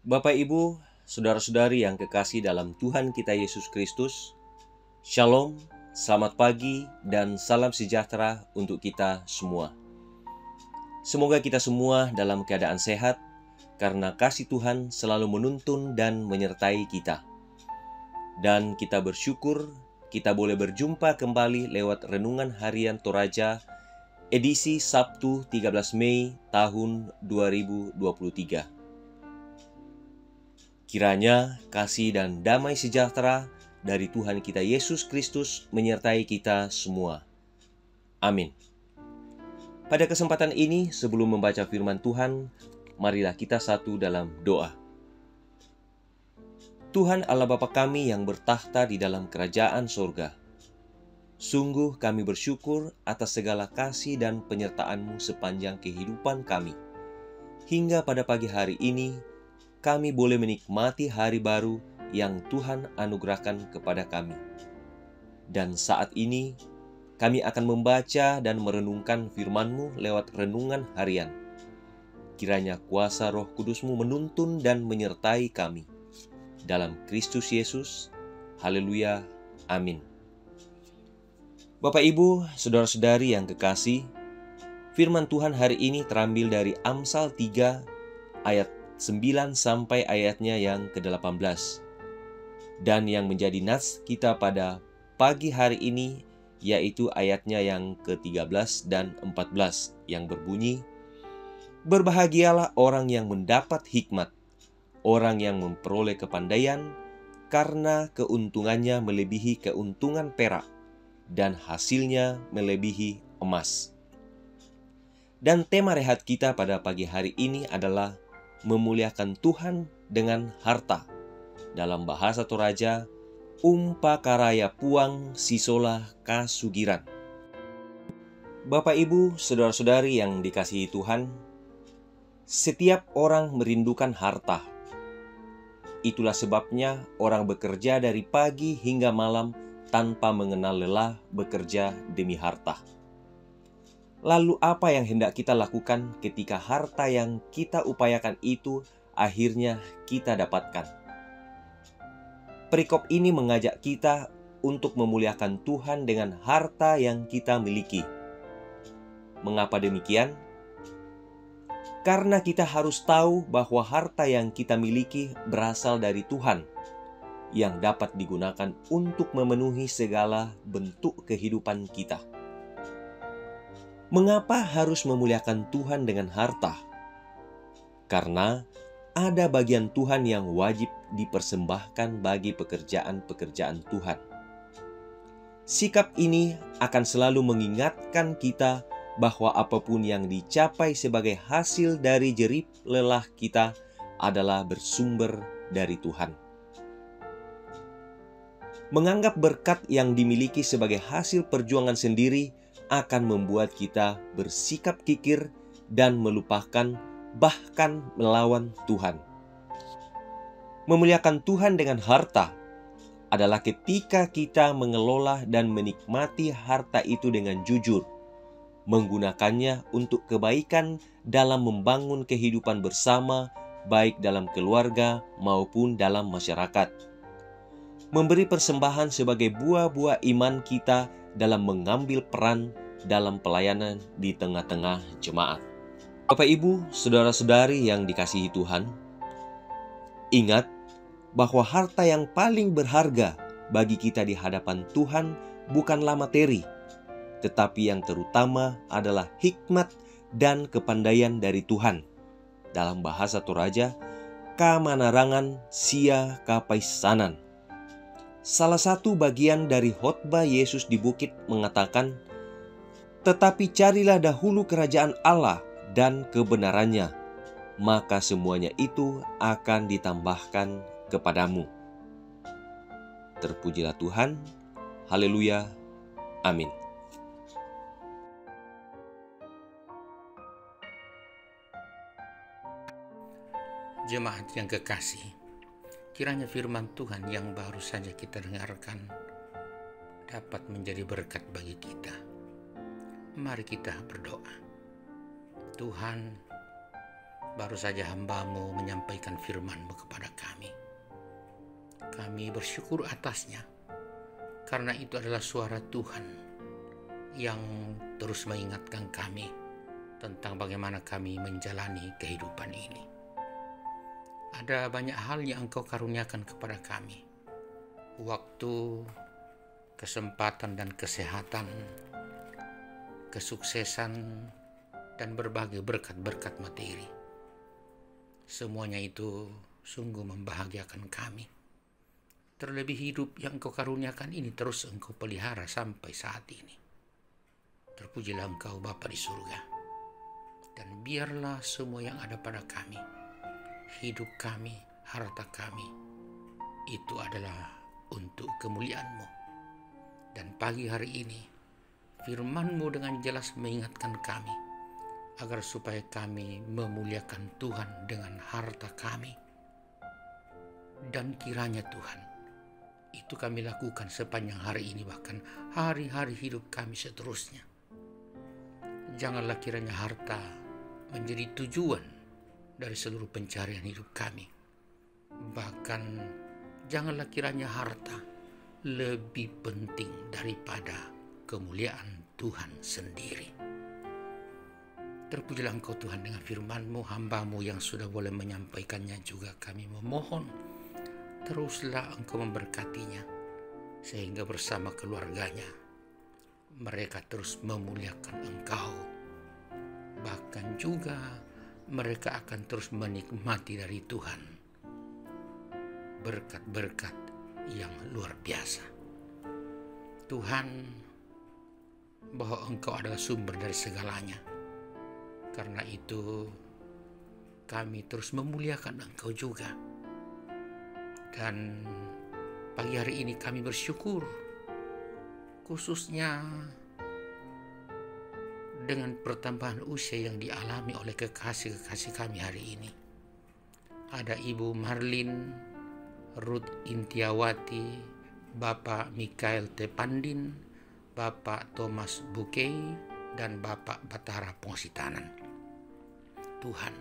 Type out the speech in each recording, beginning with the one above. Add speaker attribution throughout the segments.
Speaker 1: Bapak, Ibu, saudara-saudari yang kekasih dalam Tuhan kita Yesus Kristus, Shalom, selamat pagi, dan salam sejahtera untuk kita semua. Semoga kita semua dalam keadaan sehat, karena kasih Tuhan selalu menuntun dan menyertai kita. Dan kita bersyukur kita boleh berjumpa kembali lewat Renungan Harian Toraja, edisi Sabtu 13 Mei tahun 2023. Kiranya kasih dan damai sejahtera dari Tuhan kita Yesus Kristus menyertai kita semua. Amin. Pada kesempatan ini, sebelum membaca firman Tuhan, marilah kita satu dalam doa. Tuhan Allah Bapa kami yang bertahta di dalam kerajaan sorga, sungguh kami bersyukur atas segala kasih dan penyertaan-Mu sepanjang kehidupan kami. Hingga pada pagi hari ini, kami boleh menikmati hari baru yang Tuhan anugerahkan kepada kami. Dan saat ini, kami akan membaca dan merenungkan firman-Mu lewat renungan harian. Kiranya kuasa Roh Kudus-Mu menuntun dan menyertai kami. Dalam Kristus Yesus, haleluya, amin. Bapak, Ibu, saudara-saudari yang kekasih, firman Tuhan hari ini terambil dari Amsal 3 ayat 9 sampai ayatnya yang ke-18. Dan yang menjadi nats kita pada pagi hari ini yaitu ayatnya yang ke-13 dan 14 yang berbunyi, "Berbahagialah orang yang mendapat hikmat, orang yang memperoleh kepandaian, karena keuntungannya melebihi keuntungan perak, dan hasilnya melebihi emas." Dan tema rehat kita pada pagi hari ini adalah memuliakan Tuhan dengan harta. Dalam bahasa Toraja, umpakaraya puang sisola kasugiran. Bapak, Ibu, saudara-saudari yang dikasihi Tuhan, setiap orang merindukan harta. Itulah sebabnya orang bekerja dari pagi hingga malam tanpa mengenal lelah bekerja demi harta. Lalu apa yang hendak kita lakukan ketika harta yang kita upayakan itu akhirnya kita dapatkan? Perikop ini mengajak kita untuk memuliakan Tuhan dengan harta yang kita miliki. Mengapa demikian? Karena kita harus tahu bahwa harta yang kita miliki berasal dari Tuhan, yang dapat digunakan untuk memenuhi segala bentuk kehidupan kita. Mengapa harus memuliakan Tuhan dengan harta? Karena ada bagian Tuhan yang wajib dipersembahkan bagi pekerjaan-pekerjaan Tuhan. Sikap ini akan selalu mengingatkan kita bahwa apapun yang dicapai sebagai hasil dari jerih lelah kita adalah bersumber dari Tuhan. Menganggap berkat yang dimiliki sebagai hasil perjuangan sendiri akan membuat kita bersikap kikir dan melupakan, bahkan melawan Tuhan. Memuliakan Tuhan dengan harta adalah ketika kita mengelola dan menikmati harta itu dengan jujur, menggunakannya untuk kebaikan dalam membangun kehidupan bersama, baik dalam keluarga maupun dalam masyarakat. Memberi persembahan sebagai buah-buah iman kita dalam mengambil peran dalam pelayanan di tengah-tengah jemaat. Bapak, Ibu, saudara-saudari yang dikasihi Tuhan, ingat bahwa harta yang paling berharga bagi kita di hadapan Tuhan bukanlah materi, tetapi yang terutama adalah hikmat dan kepandaian dari Tuhan. Dalam bahasa Toraja, kamanarangan sia kapaisanan. Salah satu bagian dari khotbah Yesus di bukit mengatakan, "Tetapi carilah dahulu kerajaan Allah dan kebenarannya, maka semuanya itu akan ditambahkan kepadamu." Terpujilah Tuhan, haleluya, amin.
Speaker 2: Jemaat yang kekasih, kiranya firman Tuhan yang baru saja kita dengarkan dapat menjadi berkat bagi kita. Mari kita berdoa. Tuhan, baru saja hamba-Mu menyampaikan firman-Mu kepada kami. Kami bersyukur atasnya, karena itu adalah suara Tuhan yang terus mengingatkan kami tentang bagaimana kami menjalani kehidupan ini. Ada banyak hal yang Engkau karuniakan kepada kami. Waktu, kesempatan dan kesehatan, kesuksesan, dan berbagai berkat-berkat materi. Semuanya itu sungguh membahagiakan kami. Terlebih hidup yang Engkau karuniakan ini terus Engkau pelihara sampai saat ini. Terpujilah Engkau Bapa di surga. Dan biarlah semua yang ada pada kami, hidup kami, harta kami, itu adalah untuk kemuliaan-Mu. Dan pagi hari ini, firman-Mu dengan jelas mengingatkan kami, agar supaya kami memuliakan Tuhan dengan harta kami. Dan kiranya Tuhan, itu kami lakukan sepanjang hari ini, bahkan hari-hari hidup kami seterusnya. Janganlah kiranya harta menjadi tujuan dari seluruh pencarian hidup kami. Bahkan janganlah kiranya harta lebih penting daripada kemuliaan Tuhan sendiri. Terpujilah Engkau Tuhan dengan firman-Mu, hamba-Mu yang sudah boleh menyampaikannya juga kami memohon. Teruslah Engkau memberkatinya, sehingga bersama keluarganya mereka terus memuliakan Engkau. Bahkan juga mereka akan terus menikmati dari Tuhan berkat-berkat yang luar biasa. Tuhan, bahwa Engkau adalah sumber dari segalanya. Karena itu kami terus memuliakan Engkau juga. Dan pagi hari ini kami bersyukur, khususnya dengan pertambahan usia yang dialami oleh kekasih-kekasih kami hari ini. Ada Ibu Marlin, Ruth Intiawati, Bapak Mikael Tepandin, Bapak Thomas Bukei, dan Bapak Batara Pongositanan. Tuhan,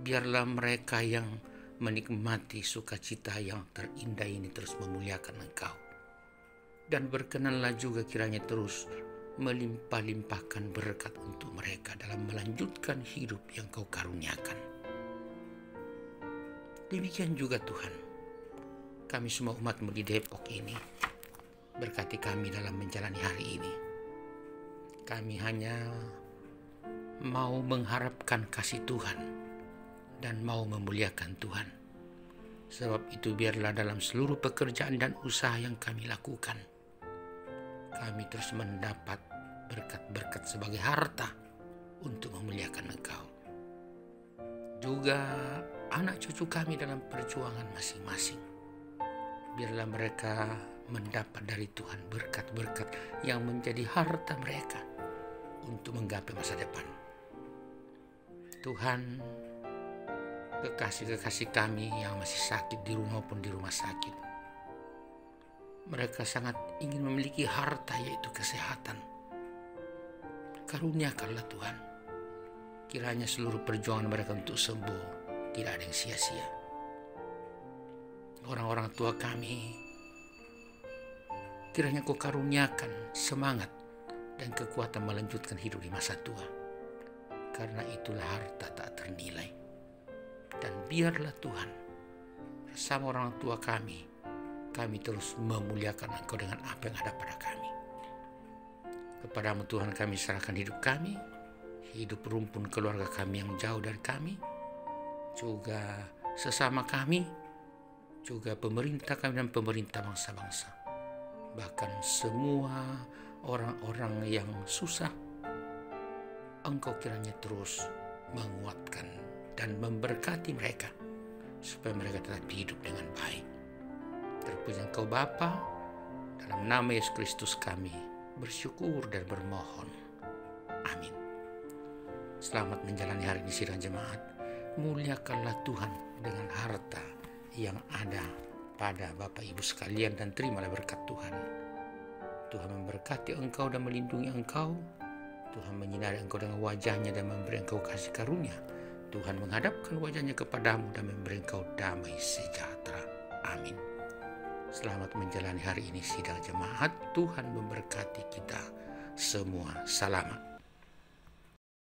Speaker 2: biarlah mereka yang menikmati sukacita yang terindah ini terus memuliakan Engkau. Dan berkenanlah juga kiranya terus melimpah-limpahkan berkat untuk mereka dalam melanjutkan hidup yang Kau karuniakan. Demikian juga Tuhan, kami semua umat-Mu di Depok ini, berkati kami dalam menjalani hari ini. Kami hanya mau mengharapkan kasih Tuhan dan mau memuliakan Tuhan. Sebab itu biarlah dalam seluruh pekerjaan dan usaha yang kami lakukan, kami terus mendapat berkat-berkat sebagai harta untuk memuliakan Engkau. Juga anak cucu kami dalam perjuangan masing-masing, biarlah mereka mendapat dari Tuhan berkat-berkat yang menjadi harta mereka untuk menggapai masa depan. Tuhan, kekasih-kekasih kami yang masih sakit di rumah maupun di rumah sakit, mereka sangat ingin memiliki harta, yaitu kesehatan. Karuniakanlah Tuhan, kiranya seluruh perjuangan mereka untuk sembuh tidak ada yang sia-sia. Orang-orang tua kami, kiranya Kau karuniakan semangat dan kekuatan melanjutkan hidup di masa tua, karena itulah harta tak ternilai. Dan biarlah Tuhan, bersama orang tua kami terus memuliakan Engkau dengan apa yang ada pada kami. Kepadamu Tuhan kami serahkan hidup kami, hidup rumpun keluarga kami yang jauh dari kami, juga sesama kami, juga pemerintah kami dan pemerintah bangsa-bangsa. Bahkan semua orang-orang yang susah, Engkau kiranya terus menguatkan dan memberkati mereka, supaya mereka tetap hidup dengan baik. Terpuji Engkau Bapa, dalam nama Yesus Kristus kami bersyukur dan bermohon. Amin. Selamat menjalani hari ini sidang jemaat. Muliakanlah Tuhan dengan harta yang ada pada Bapak Ibu sekalian, dan terimalah berkat Tuhan. Tuhan memberkati engkau dan melindungi engkau. Tuhan menyinari engkau dengan wajahnya dan memberi engkau kasih karunia. Tuhan menghadapkan wajahnya kepadamu dan memberi engkau damai sejahtera. Amin. Selamat menjalani hari ini sidang jemaat. Tuhan memberkati kita semua. Selamat.